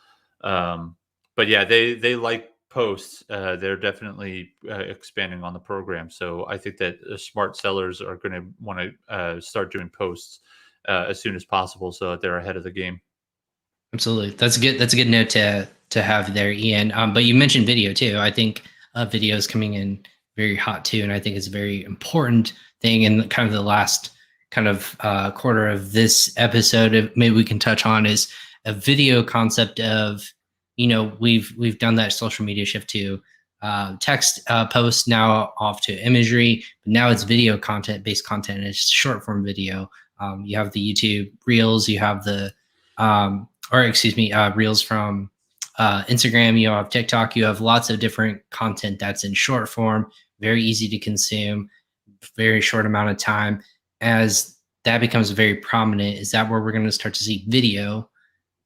But yeah, they like posts. They're definitely expanding on the program. So I think that smart sellers are going to want to start doing posts as soon as possible, so that they're ahead of the game. Absolutely. That's a good note to have there, Ian. But you mentioned video too. I think video is coming in very hot too, and I think it's a very important thing. And kind of the last kind of quarter of this episode, maybe we can touch on is a video concept of, we've done that social media shift to text posts now off to imagery, but now it's video based content. It's short form video. You have the YouTube Reels, you have the or excuse me, Reels from Instagram. You have TikTok. You have lots of different content that's in short form, very easy to consume, very short amount of time. As that becomes very prominent, is that where we're going to start to see video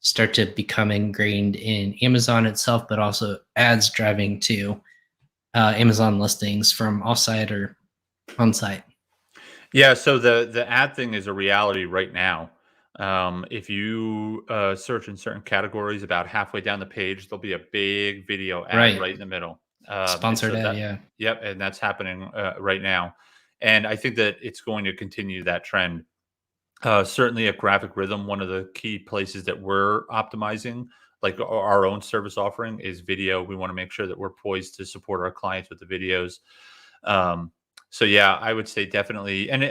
start to become ingrained in Amazon itself, but also ads driving to Amazon listings from offsite or on site? Yeah, so the ad thing is a reality right now. If you search in certain categories, about halfway down the page, there'll be a big video ad Right. right in the middle. And Sponsored so ad. that, Yeah. yep, and that's happening right now. And I think that it's going to continue that trend. Certainly at Graphic Rhythm, one of the key places that we're optimizing, like our own service offering, is video. We want to make sure that we're poised to support our clients with the videos. Um, so yeah, I would say definitely. And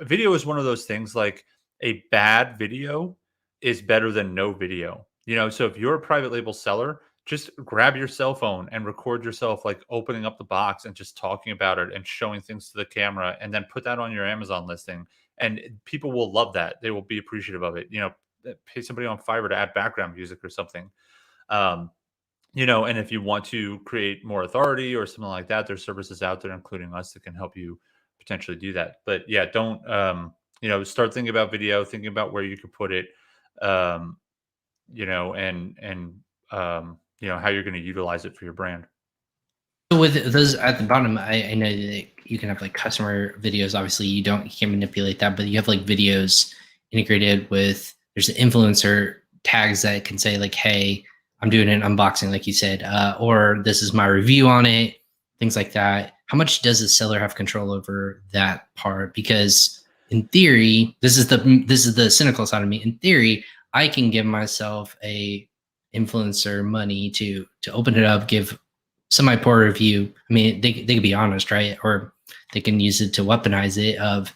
video is one of those things. Like a bad video is better than no video. So if you're a private label seller, just grab your cell phone and record yourself like opening up the box and just talking about it and showing things to the camera, and then put that on your Amazon listing, and people will love that. They will be appreciative of it. Pay somebody on Fiverr to add background music or something. Um, and if you want to create more authority or something like that, there's services out there, including us, that can help you potentially do that. But yeah, don't start thinking about video, thinking about where you could put it, um, and how you're going to utilize it for your brand. So with those at the bottom, I know that you can have like customer videos. Obviously, you can't manipulate that, but you have like videos integrated with there's influencer tags that can say like, hey, I'm doing an unboxing, like you said, or this is my review on it, things like that. How much does the seller have control over that part? Because in theory, this is the cynical side of me. In theory, I can give myself a influencer money to open it up, give semi poor review. I mean, they could be honest, right? Or they can use it to weaponize it of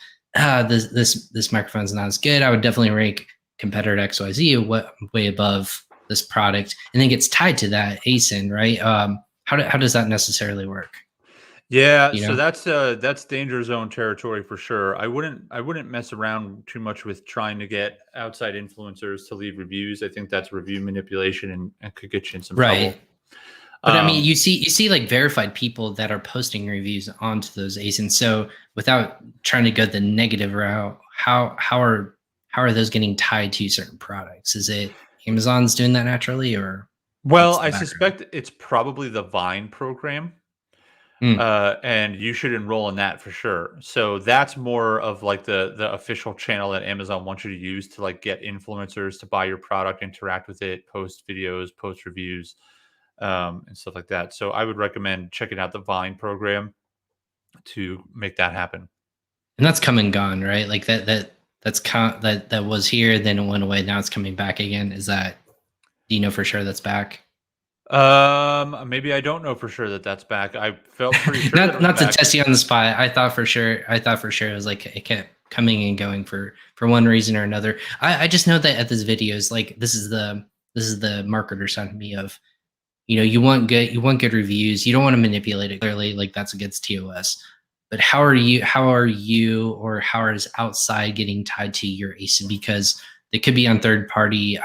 this microphone's not as good. I would definitely rank competitor XYZ way above this product, and then gets tied to that ASIN, right? How does that necessarily work? Yeah, You so know? that's danger zone territory for sure. I wouldn't mess around too much with trying to get outside influencers to leave reviews. I think that's review manipulation and could get you in some Right. trouble. But I mean, Um, you see like verified people that are posting reviews onto those ASINs. So without trying to go the negative route, how are those getting tied to certain products? Is it Amazon's doing that naturally, or well, what's the I background? suspect it's probably the Vine program. Mm. And you should enroll in that for sure. So that's more of like the official channel that Amazon wants you to use to like get influencers to buy your product, interact with it, post videos, post reviews, and stuff like that. So I would recommend checking out the Vine program to make that happen. And that's come and gone, right? Like that was here, then it went away. Now it's coming back again. Is that do you know for sure that's back? Maybe I don't know for sure that that's back. I felt pretty sure that it was Not to back. test you on the spot. I thought for sure it was like it kept coming and going for one reason or another. I just know that at this video is like this is the marketer side of me of you want good reviews. You don't want to manipulate it clearly, like that's against TOS. But how are you or how is outside getting tied to your ASIN? Because they could be on third party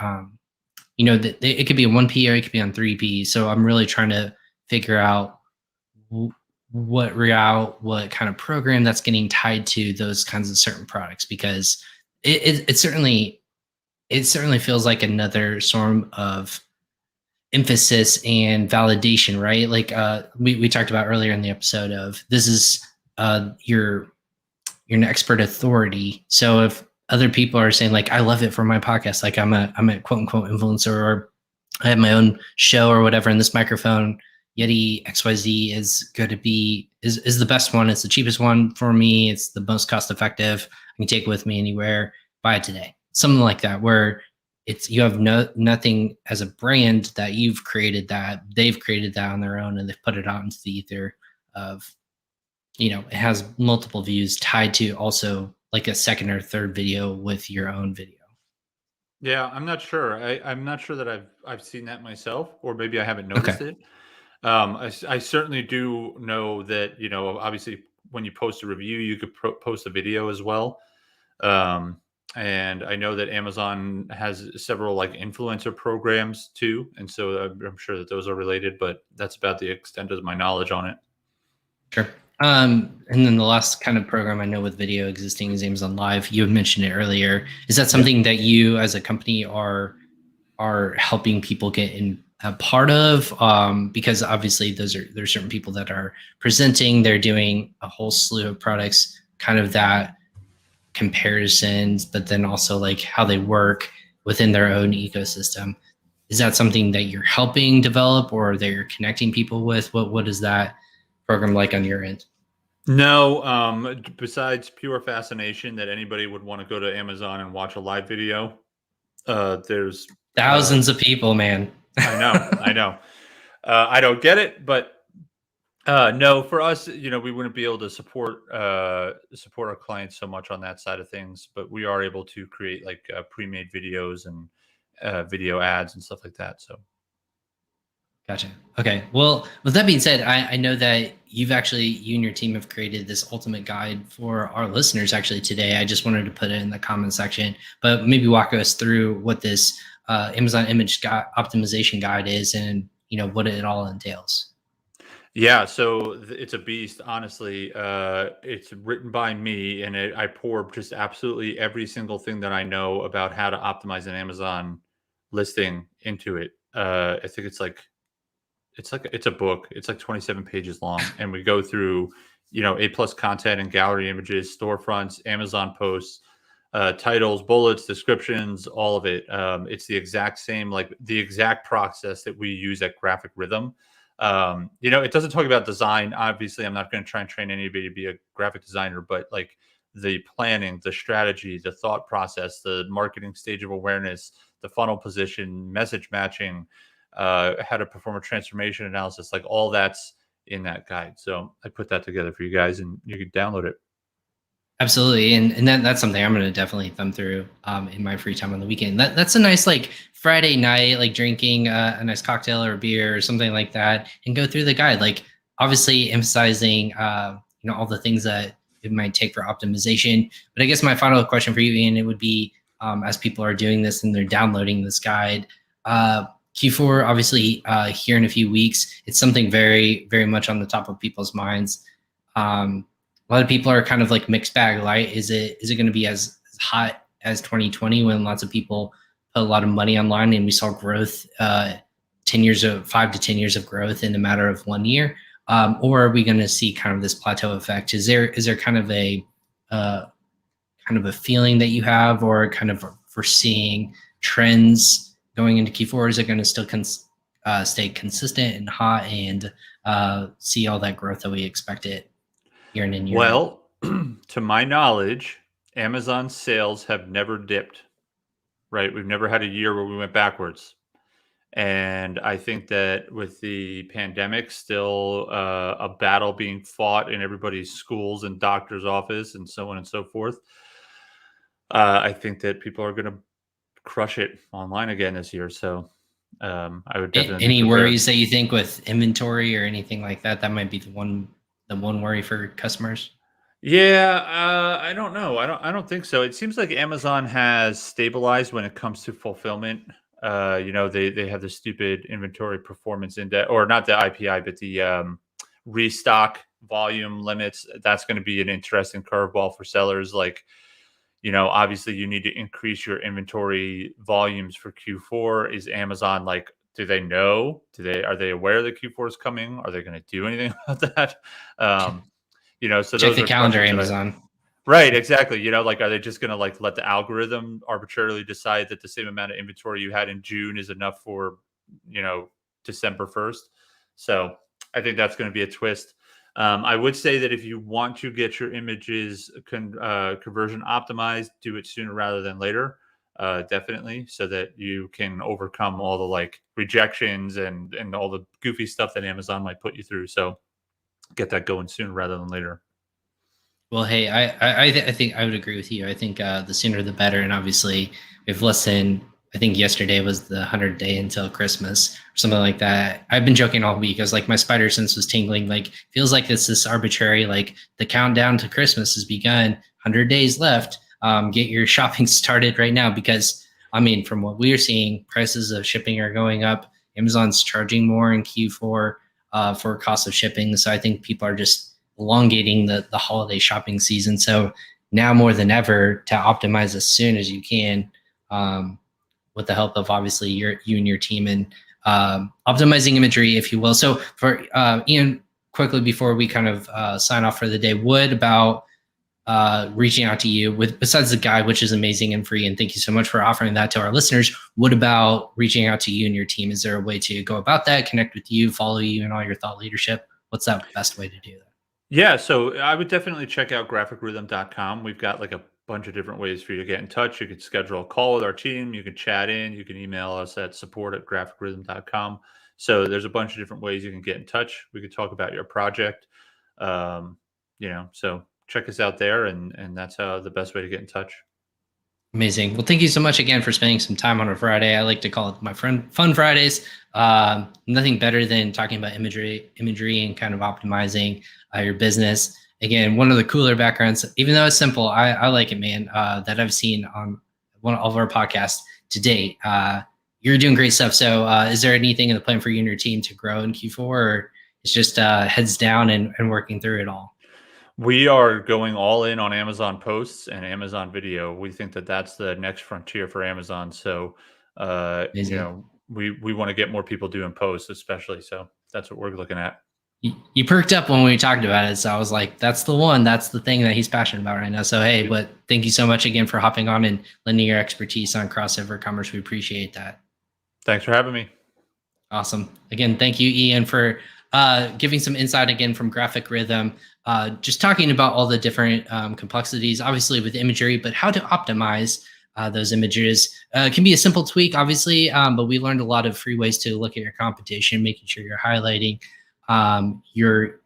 it could be a 1P or it could be on 3P. So I'm really trying to figure out what route, what kind of program that's getting tied to those kinds of certain products, because it certainly feels like another form of emphasis and validation, right? Like we talked about earlier in the episode of this is your you're an expert authority. So if other people are saying like I love it for my podcast, like I'm a quote unquote influencer, or I have my own show or whatever, and this microphone Yeti XYZ is going to be is the best one. It's the cheapest one for me. It's the most cost effective. I can take it with me anywhere. Buy it today. Something like that, where it's you have nothing as a brand that you've created that they've created that on their own and they've put it out into the ether of it has multiple views tied to also like a second or third video with your own video. Yeah, I'm not sure. I'm not sure that I've seen that myself, or maybe I haven't Okay. noticed it. I certainly do know that obviously when you post a review, you could post a video as well. Um, and I know that Amazon has several like influencer programs too, and so I'm sure that those are related. But that's about the extent of my knowledge on it. Sure. And then the last kind of program I know with video existing is Amazon Live. You had mentioned it earlier. Is that Yeah. something that you as a company are helping people get in a part of? Because obviously there's certain people that are presenting, they're doing a whole slew of products, kind of that comparisons, but then also like how they work within their own ecosystem. Is that something that you're helping develop or that you're connecting people with? What is that program like on your end? No, besides pure fascination that anybody would want to go to Amazon and watch a live video, there's Thousands of people, man. I know. I don't get it, but no, for us, we wouldn't be able to support our clients so much on that side of things, but we are able to create like pre-made videos and video ads and stuff like that. So Gotcha. Okay. Well, with that being said, I know that you and your team have created this ultimate guide for our listeners actually today. I just wanted to put it in the comment section, but maybe walk us through what this Amazon image optimization guide is and what it all entails. yeah, so it's a beast. Honestly, it's written by me, and I pour just absolutely every single thing that I know about how to optimize an Amazon listing into it. I think it's a book. It's like 27 pages long, and we go through A plus content and gallery images, storefronts, Amazon posts, titles, bullets, descriptions, all of it. It's the exact same, like the exact process that we use at Graphic Rhythm. It doesn't talk about design. Obviously, I'm not going to try and train anybody to be a graphic designer, but like the planning, the strategy, the thought process, the marketing stage of awareness, the funnel position, message matching, how to perform a transformation analysis, like all that's in that guide. So I put that together for you guys, and you can download it. Absolutely, and that's something I'm going to definitely thumb through in my free time on the weekend. That's a nice like Friday night, like drinking a nice cocktail or beer or something like that, and go through the guide. Like obviously emphasizing all the things that it might take for optimization. But I guess my final question for you, Ian, it would be as people are doing this and they're downloading this guide. Q4, obviously, here in a few weeks, it's something very, very much on the top of people's minds. A lot of people are kind of like mixed bag, right? Is it going to be as hot as 2020 when lots of people put a lot of money online and we saw growth, 5 to 10 years of growth in a matter of 1 year? Or are we going to see kind of this plateau effect? Is there kind of a feeling that you have, or kind of foreseeing trends going into Q4? Or is it going to still stay consistent and hot and see all that growth that we expected year in and year out? Well, to my knowledge, Amazon sales have never dipped, right? We've never had a year where we went backwards. And I think that with the pandemic still a battle being fought in everybody's schools and doctor's office and so on and so forth, I think that people are going to crush it online again this year. So I would definitely be Any prepared. worries that you think with inventory or anything like that? That might be the one worry for customers. Yeah, I don't know. I don't think so. It seems like Amazon has stabilized when it comes to fulfillment. They have the stupid inventory performance index, or not the IPI, but the restock volume limits. That's going to be an interesting curveball for sellers. Like, obviously you need to increase your inventory volumes for Q4. Is Amazon like, do they know? Are they aware that Q4 is coming? Are they going to do anything about that? So Check those the are calendar, questions that Amazon. right, exactly. Like, are they just going to like let the algorithm arbitrarily decide that the same amount of inventory you had in June is enough for, December 1st? So I think that's going to be a twist. I would say that if you want to get your images conversion optimized, do it sooner rather than later. Definitely, so that you can overcome all the like rejections and all the goofy stuff that Amazon might put you through. So get that going sooner rather than later. Well, hey, I think I would agree with you. I think the sooner the better. And obviously, we've less than, I think yesterday was the 100th day until Christmas or something like that. I've been joking all week. I was like, my spider sense was tingling. Like, feels like it's this arbitrary, like the countdown to Christmas has begun. 100 days left. Get your shopping started right now, because I mean, from what we are seeing, prices of shipping are going up. Amazon's charging more in Q4 for cost of shipping. So I think people are just elongating the holiday shopping season. So now more than ever, to optimize as soon as you can, with the help of obviously you and your team, and optimizing imagery, if you will. So for Ian, quickly before we kind of sign off for the day, what about reaching out to you with, besides the guide, which is amazing and free, and thank you so much for offering that to our listeners, what about reaching out to you and your team? Is there a way to go about that, connect with you, follow you in all your thought leadership? What's that best way to do that? Yeah, so I would definitely check out graphicrhythm.com. We've got like a bunch of different ways for you to get in touch. You could schedule a call with our team, you can chat in, you can email us at support@graphicrhythm.com. So there's a bunch of different ways you can get in touch. We could talk about your project. So check us out there, and that's the best way to get in touch. Amazing. Well, thank you so much again for spending some time on a Friday. I like to call it my fun Fridays. Nothing better than talking about imagery and kind of optimizing your business. Again, one of the cooler backgrounds, even though it's simple, I like it, man, that I've seen on one of our podcasts to date. You're doing great stuff. So is there anything in the plan for you and your team to grow in Q4, or it's just heads down and working through it all? We are going all in on Amazon posts and Amazon video. We think that that's the next frontier for Amazon. So, Amazing. we want to get more people doing posts, especially. So that's what we're looking at. You perked up when we talked about it. So I was like, that's the one. That's the thing that he's passionate about right now. So, hey, but thank you so much again for hopping on and lending your expertise on crossover commerce. We appreciate that. Thanks for having me. Awesome. Again, thank you, Ian, for giving some insight again from Graphic Rhythm, just talking about all the different complexities, obviously with imagery, but how to optimize those images. It can be a simple tweak, obviously, but we learned a lot of free ways to look at your competition, making sure you're highlighting your,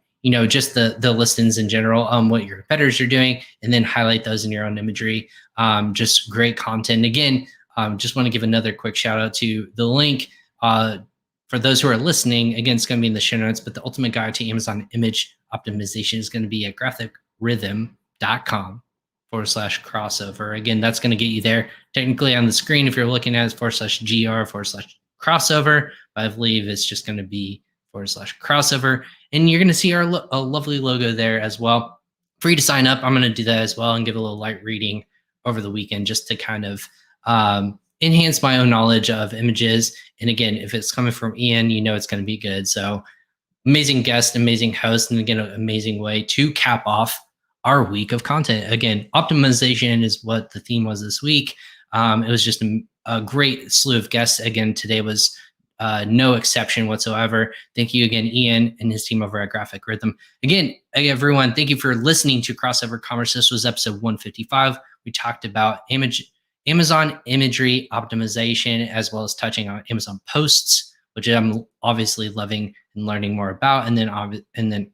just the listings in general, what your competitors are doing, and then highlight those in your own imagery. Just great content. Again, just want to give another quick shout out to the link. For those who are listening, again, it's going to be in the show notes, but the ultimate guide to Amazon image optimization is going to be at graphicrhythm.com/crossover. Again, that's going to get you there. Technically on the screen, if you're looking at it, /GR/crossover, but I believe it's just going to be /crossover. And you're going to see a lovely logo there as well. Free to sign up. I'm going to do that as well and give a little light reading over the weekend just to kind of enhance my own knowledge of images. And again, if it's coming from Ian, it's going to be good. So amazing guest, amazing host, and again, an amazing way to cap off our week of content. Again, optimization is what the theme was this week. It was just a great slew of guests. Again, today was no exception whatsoever. Thank you again, Ian and his team over at Graphic Rhythm. Again, everyone, thank you for listening to Crossover Commerce. This was episode 155. We talked about Amazon imagery optimization, as well as touching on Amazon posts, which I'm obviously loving and learning more about, and then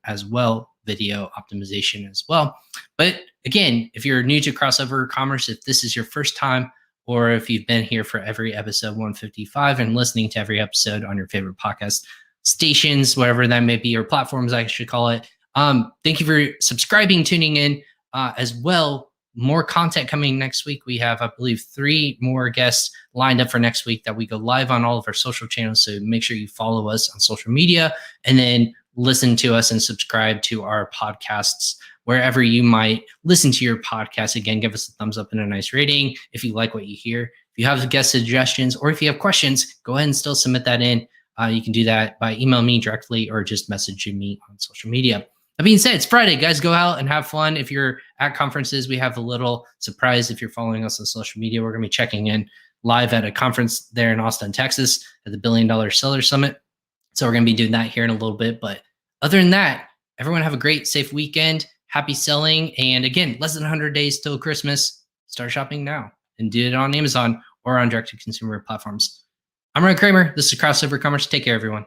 as well video optimization as well. But again, if you're new to Crossover Commerce, if this is your first time, or if you've been here for every episode 155 and listening to every episode on your favorite podcast stations, whatever that may be, or platforms I should call it, thank you for subscribing, tuning in as well. More content coming next week. We have, I believe, 3 more guests lined up for next week that we go live on all of our social channels. So make sure you follow us on social media and then listen to us and subscribe to our podcasts wherever you might listen to your podcast. Again, give us a thumbs up and a nice rating if you like what you hear. If you have guest suggestions or if you have questions, go ahead and still submit that in. You can do that by email me directly or just messaging me on social media. That being said, it's Friday, guys. Go out and have fun. If you're at conferences, we have a little surprise. If you're following us on social media, we're going to be checking in live at a conference there in Austin, Texas at the $1 Billion Seller Summit. So we're going to be doing that here in a little bit. But other than that, everyone have a great, safe weekend. Happy selling. And again, less than 100 days till Christmas. Start shopping now and do it on Amazon or on direct-to-consumer platforms. I'm Ryan Kramer. This is Crossover Commerce. Take care, everyone.